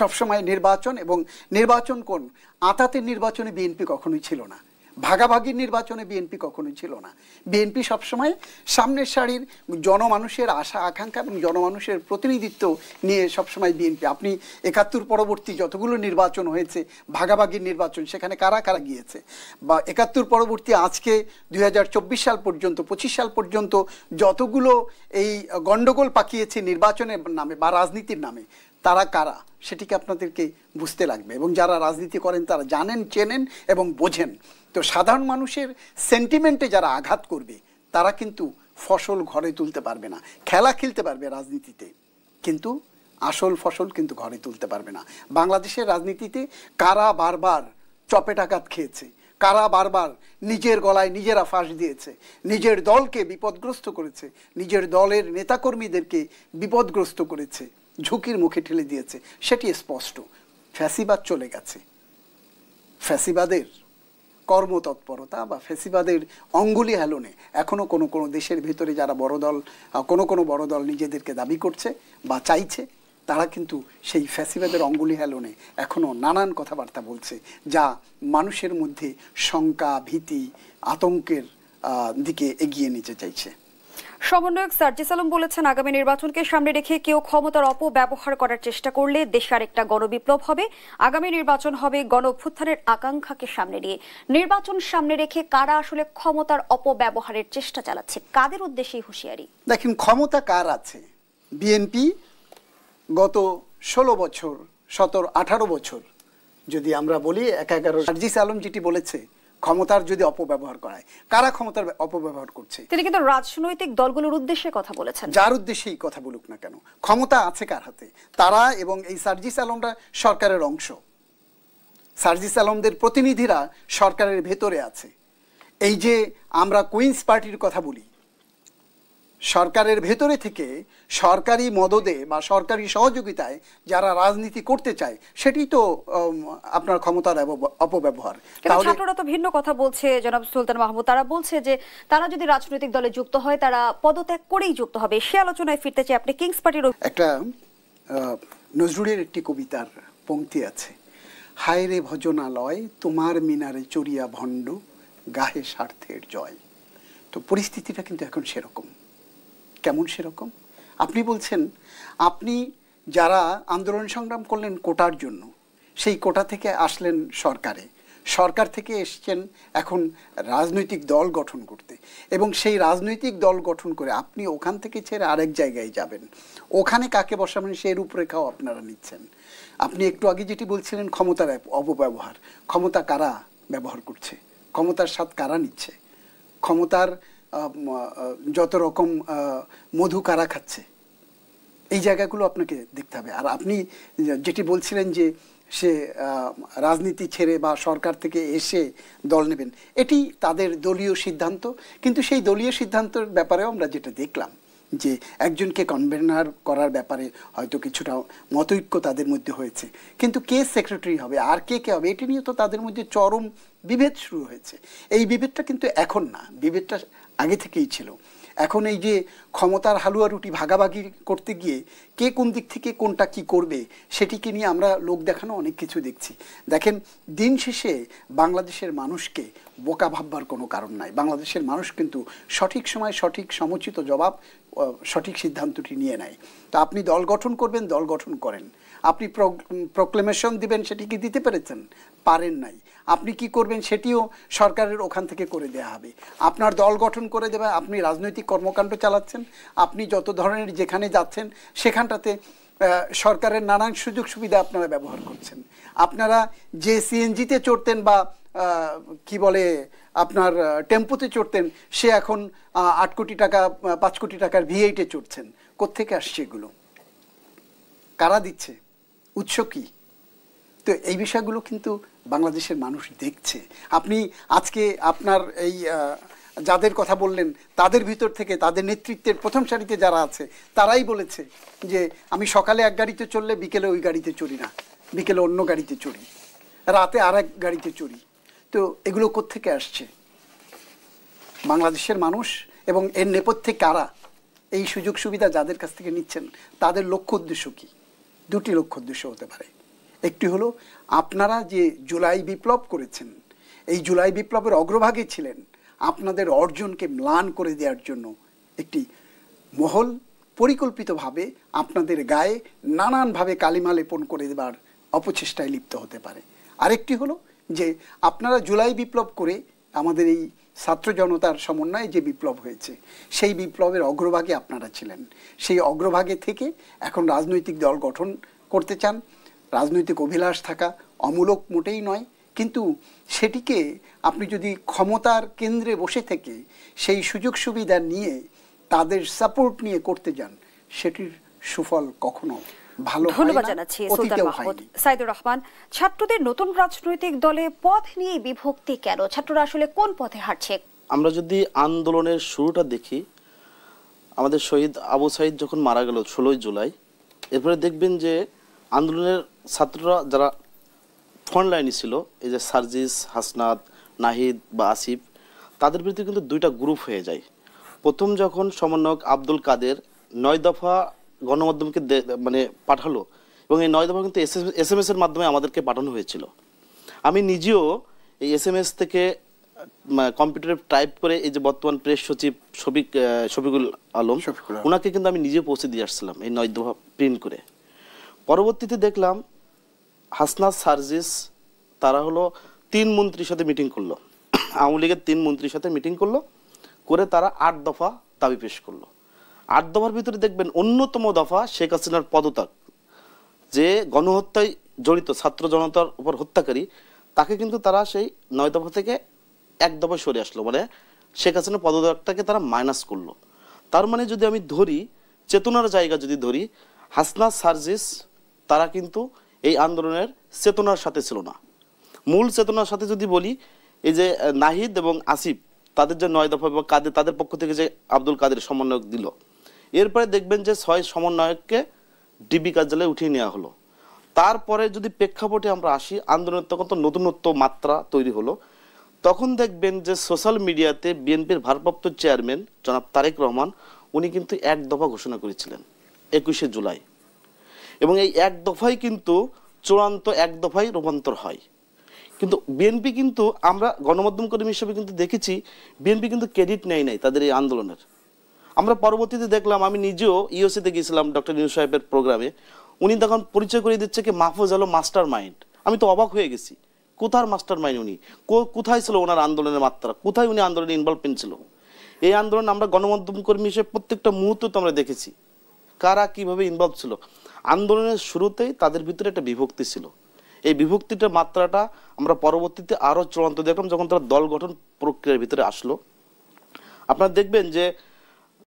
সবসময় নির্বাচন, এবং নির্বাচন কোন আঁতাতের নির্বাচনে বিএনপি কখনোই ছিল না, ভাগাভাগির নির্বাচনে বিএনপি কখনোই ছিল না। বিএনপি সবসময় সামনের সারির জনমানুষের আশা আকাঙ্ক্ষা এবং জনমানুষের প্রতিনিধিত্ব নিয়ে সবসময় বিএনপি। আপনি ৭১ পরবর্তী যতগুলো নির্বাচন হয়েছে ভাগাভাগির নির্বাচন, সেখানে কারা কারা গিয়েছে, বা ৭১ পরবর্তী আজকে ২০২৪ সাল পর্যন্ত ২৫ সাল পর্যন্ত যতগুলো এই গণ্ডগোল পাকিয়েছে নির্বাচনের নামে বা রাজনীতির নামে, তারা কারা সেটিকে আপনাদেরকে বুঝতে লাগবে। এবং যারা রাজনীতি করেন তারা জানেন, চেনেন এবং বোঝেন। তো সাধারণ মানুষের সেন্টিমেন্টে যারা আঘাত করবে তারা কিন্তু ফসল ঘরে তুলতে পারবে না। খেলা খেলতে পারবে রাজনীতিতে, কিন্তু আসল ফসল কিন্তু ঘরে তুলতে পারবে না। বাংলাদেশের রাজনীতিতে কারা বারবার চপেটাঘাত খেয়েছে, কারা বারবার নিজের গলায় নিজেরা ফাঁস দিয়েছে, নিজের দলকে বিপদগ্রস্ত করেছে, নিজের দলের নেতাকর্মীদেরকে বিপদগ্রস্ত করেছে, ঝুঁকির মুখে ঠেলে দিয়েছে, সেটি স্পষ্ট। ফ্যাসিবাদ চলে গেছে। ফ্যাসিবাদের কর্মতৎপরতা বা ফ্যাসিবাদের অঙ্গুলি হেলনে এখনও কোনো দেশের ভেতরে যারা বড় দল, কোনো বড় দল নিজেদেরকে দাবি করছে বা চাইছে, তারা কিন্তু সেই ফ্যাসিবাদের অঙ্গুলি হেলনে এখনও নানান কথাবার্তা বলছে, যা মানুষের মধ্যে শঙ্কা, ভীতি, আতঙ্কের দিকে এগিয়ে নিতে চাইছে। সমন্বয়ক সার্জিস আলম বলেছেন, আগামী নির্বাচনকে সামনে রেখে কেউ ক্ষমতার অপব্যবহার করার চেষ্টা করলে দেশে আরেকটা গণবিপ্লব হবে। আগামী নির্বাচন হবে গণঅভ্যুত্থানের আকাঙ্ক্ষাকে সামনে নিয়ে। নির্বাচন সামনে রেখে কারা আসলে ক্ষমতার অপব্যবহারের চেষ্টা চালাচ্ছে, কাদের উদ্দেশ্যে হুঁশিয়ারি? দেখেন, ক্ষমতা কার আছে? বিএনপি গত ১৬ বছর, ১৭-১৮ বছর যদি আমরা বলি, ১-১১ সার্জিস আলম যেটি বলেছে, ক্ষমতার যদি অপব্যবহার করায়, কারা ক্ষমতার অপব্যবহার করছে? তিনি কিন্তু রাজনৈতিক দলগুলোর উদ্দেশ্যে কথা বলেছেন। যার উদ্দেশ্যেই কথা বলুক না কেন, ক্ষমতা আছে কার হাতে? তারা এবং এই সার্জিস আলমরা সরকারের অংশ। সার্জিস আলমদের প্রতিনিধিরা সরকারের ভেতরে আছে। এই যে আমরা কুইন্স পার্টির কথা বলি, সরকারের ভেতরে থেকে সরকারি মদদে বা সরকারি সহযোগিতায় যারা রাজনীতি করতে চায়, সেটি তো আপনার ক্ষমতার অপব্যবহার। ছাত্ররা তো ভিন্ন কথা বলছে, জনাব সুলতান মাহমুদ। তারা বলছে যে তারা যদি রাজনৈতিক দলে যুক্ত হয় তারা পদত্যাগ করেই যুক্ত হবে। সে আলোচনায় ফিরতে চাই। আপনি কিংস পার্টির একটা নজরুলের একটি কবিতার পংক্তি আছে, হায় রে ভজনালয় তোমার মিনারে চড়িয়া ভণ্ড গাহে স্বার্থের জয়। তো পরিস্থিতিটা কিন্তু এখন সেরকম। কেমন সেরকম? আপনি বলছেন, আপনি যারা আন্দোলন সংগ্রাম করলেন কোটার জন্য, সেই কোটা থেকে আসলেন সরকারে, সরকার থেকে এসছেন এখন রাজনৈতিক দল গঠন করতে, এবং সেই রাজনৈতিক দল গঠন করে আপনি ওখান থেকে ছেড়ে আরেক জায়গায় যাবেন। ওখানে কাকে বসাবেন সেই রূপরেখাও আপনারা নিচ্ছেন। আপনি একটু আগে যেটি বলছিলেন ক্ষমতার অপব্যবহার, ক্ষমতা কারা ব্যবহার করছে, ক্ষমতার স্বাদ কারা নিচ্ছে, ক্ষমতার যত রকম মধু কারা খাচ্ছে, এই জায়গাগুলো আপনাকে দেখতে হবে। আর আপনি যেটি বলছিলেন যে সে রাজনীতি ছেড়ে বা সরকার থেকে এসে দল নেবেন, এটি তাদের দলীয় সিদ্ধান্ত। কিন্তু সেই দলীয় সিদ্ধান্তের ব্যাপারেও আমরা যেটা দেখলাম যে একজনকে কনভেনার করার ব্যাপারে হয়তো কিছুটা মতৈক্য তাদের মধ্যে হয়েছে, কিন্তু কে সেক্রেটারি হবে আর কে কে হবে এটি নিয়ে তো তাদের মধ্যে চরম বিভেদ শুরু হয়েছে। এই বিভেদটা কিন্তু এখন না, বিভেদটা আগে থেকেই ছিল। এখন এই যে ক্ষমতার হালুয়া রুটি ভাগাভাগি করতে গিয়ে কে কোন দিক থেকে কোনটা কি করবে সেটিকে নিয়ে আমরা লোক দেখানো অনেক কিছু দেখছি। দেখেন, দিন শেষে বাংলাদেশের মানুষকে বোকা ভাববার কোনো কারণ নাই। বাংলাদেশের মানুষ কিন্তু সঠিক সময় সঠিক সমুচিত জবাব, সঠিক সিদ্ধান্তটি নিয়ে নেয়। তো আপনি দল গঠন করবেন, দল গঠন করেন। আপনি প্রক্লেমেশন দিবেন, সেটি কি দিতে পেরেছেন? পারেন নাই। আপনি কি করবেন সেটিও সরকারের ওখান থেকে করে দেওয়া হবে। আপনার দল গঠন করে দেবে, আপনি রাজনৈতিক কর্মকাণ্ড চালাচ্ছেন, আপনি যত ধরনের যেখানে যাচ্ছেন সেখানটাতে সরকারের নানান সুযোগ সুবিধা আপনারা ব্যবহার করছেন। আপনারা যে সিএনজিতে চড়তেন বা কি বলে আপনার টেম্পোতে চড়তেন, সে এখন 8 কোটি টাকা 5 কোটি টাকার V8-এ চড়ছেন। কোত্থেকে আসছে এগুলো? কারা দিচ্ছে? উৎস কি? তো এই বিষয়গুলো কিন্তু বাংলাদেশের মানুষ দেখছে। আপনি আজকে আপনার এই যাদের কথা বললেন তাদের ভিতর থেকে তাদের নেতৃত্বের প্রথম সারিতে যারা আছে তারাই বলেছে যে আমি সকালে এক গাড়িতে চললে বিকেলে ওই গাড়িতে চড়ি না, বিকেলে অন্য গাড়িতে চড়ি, রাতে আর এক গাড়িতে চড়ি। তো এগুলো কোত্থেকে আসছে? বাংলাদেশের মানুষ এবং এর নেপথ্যে কারা, এই সুযোগ সুবিধা যাদের কাছ থেকে নিচ্ছেন, তাদের লক্ষ্য উদ্দেশ্য কি? দুটি লক্ষ্য উদ্দেশ্য হতে পারে। একটি হলো আপনারা যে জুলাই বিপ্লব করেছেন, এই জুলাই বিপ্লবের অগ্রভাগে ছিলেন, আপনাদের অর্জনকে ম্লান করে দেওয়ার জন্য একটি মহল পরিকল্পিতভাবে আপনাদের গায়ে নানানভাবে কালিমা লেপন করে দেবার অপচেষ্টায় লিপ্ত হতে পারে। আরেকটি হলো যে আপনারা জুলাই বিপ্লব করে আমাদের এই ছাত্র জনতার সমন্বয়ে যে বিপ্লব হয়েছে, সেই বিপ্লবের অগ্রভাগে আপনারা ছিলেন। সেই অগ্রভাগে থেকে এখন রাজনৈতিক দল গঠন করতে চান। রাজনৈতিক অভিলাষ থাকা অমূলক মোটেই নয়, কিন্তু সেটিকে আপনি যদি ক্ষমতার কেন্দ্রে বসে থেকে সেই সুযোগ সুবিধা নিয়ে তাদের সাপোর্ট নিয়ে করতে যান, সেটির সুফল কখনো ভালো হয় না। ধন্যবাদ জানাচ্ছি সুলতান মাহমুদ। সাইদুর রহমান, ছাত্রদের নতুন রাজনৈতিক দলে পথ নিয়ে বিভক্তি কেন? ছাত্ররা আসলে কোন পথে হাঁটছে? আমরা যদি আন্দোলনের শুরুটা দেখি, আমাদের শহীদ আবু সাইদ যখন মারা গেল 16 জুলাই, এরপরে দেখবেন যে আন্দোলনের ছাত্ররা যারা ফ্রন্ট লাইনে ছিল, এই যে সার্জিস, হাসনাত, নাহিদ বা আসিফ, তাদের বিরুদ্ধে কিন্তু দুইটা গ্রুপ হয়ে যায়। প্রথম যখন সমন্বয়ক আব্দুল কাদের 9 দফা গণমাধ্যমকে মানে পাঠালো, এবং এই 9 দফা কিন্তু SMS এর মাধ্যমে আমাদেরকে পাঠানো হয়েছিল। আমি নিজেও এই SMS থেকে কম্পিউটারে টাইপ করে এই যে বর্তমান প্রেস সচিব শফিকুল আলম, ওনাকে কিন্তু আমি নিজে পৌঁছে দিয়ে আসছিলাম এই 9 দফা প্রিন্ট করে। পরবর্তীতে দেখলাম হাসনাত, সার্জিস তারা হলো 3 মন্ত্রীর সাথে মিটিং করলো, আওয়ামী লীগের 3 মন্ত্রীর সাথে মিটিং করলো, করে তারা 8 দফা দাবি পেশ করলো। 8 দফার ভিতরে দেখবেন অন্যতম দফা শেখ হাসিনার পদত্যাগ। যে গণহত্যায় জড়িত ছাত্র জনতার উপর হত্যাকারী, তাকে কিন্তু তারা সেই 9 দফা থেকে 1 দফায় সরে আসলো, মানে শেখ হাসিনার পদত্যাগটাকে তারা মাইনাস করলো। তার মানে যদি আমি ধরি, চেতনার জায়গা যদি ধরি, হাসনাত, সার্জিস তারা কিন্তু এই আন্দোলনের চেতনার সাথে ছিল না। মূল চেতনার সাথে যদি বলি, এই যে নাহিদ এবং আসিফ তাদের যে 9 দফা বা কাদের, তাদের পক্ষ থেকে যে আব্দুল কাদের সমন্বয়ক দিল, এরপরে দেখবেন যে 6 সমন্বয়ককে ডিবি কার্যালয়ে উঠিয়ে নেওয়া হলো। তারপরে যদি প্রেক্ষাপটে আমরা আসি, আন্দোলনের তখন তো নতুনত্ব মাত্রা তৈরি হলো। তখন দেখবেন যে সোশ্যাল মিডিয়াতে বিএনপির ভারপ্রাপ্ত চেয়ারম্যান জনাব তারেক রহমান, উনি কিন্তু 1 দফা ঘোষণা করেছিলেন 21শে জুলাই, এবং এই 1 দফাই কিন্তু চূড়ান্ত 1 দফায় রূপান্তর হয়। কিন্তু বিএনপি কিন্তু, আমরা গণমাধ্যম কর্মী হিসেবে কিন্তু দেখেছি, বিএনপি কিন্তু ক্রেডিট নেয় নাই তাদের এই আন্দোলনের। আমরা পরবর্তীতে দেখলাম, আমি নিজেও ইউসিতে গিয়েছিলাম ডক্টর ইউনূস সাহেবের প্রোগ্রামে, উনি তখন পরিচয় করে দিচ্ছে কি মাহফুজ আলম মাস্টার মাইন্ড। আমি তো অবাক হয়ে গেছি, কোথার মাস্টার মাইন্ড উনি, কোথায় ছিল ওনার আন্দোলনের মাত্রা, কোথায় উনি আন্দোলনে ইনভলভমেন্ট ছিল। এই আন্দোলন আমরা গণমাধ্যম কর্মী হিসেবে প্রত্যেকটা মুহূর্তে তো আমরা দেখেছি কারা কিভাবে ইনভলভ ছিল। আন্দোলনের শুরুতেই তাদের ভিতরে একটা বিভক্তি ছিল। এই বিভক্তিটার মাত্রাটা আমরা পরবর্তীতে আরো চূড়ান্ত দেখলাম যখন তারা দল গঠন প্রক্রিয়ার ভিতরে আসলো। আপনারা দেখবেন যে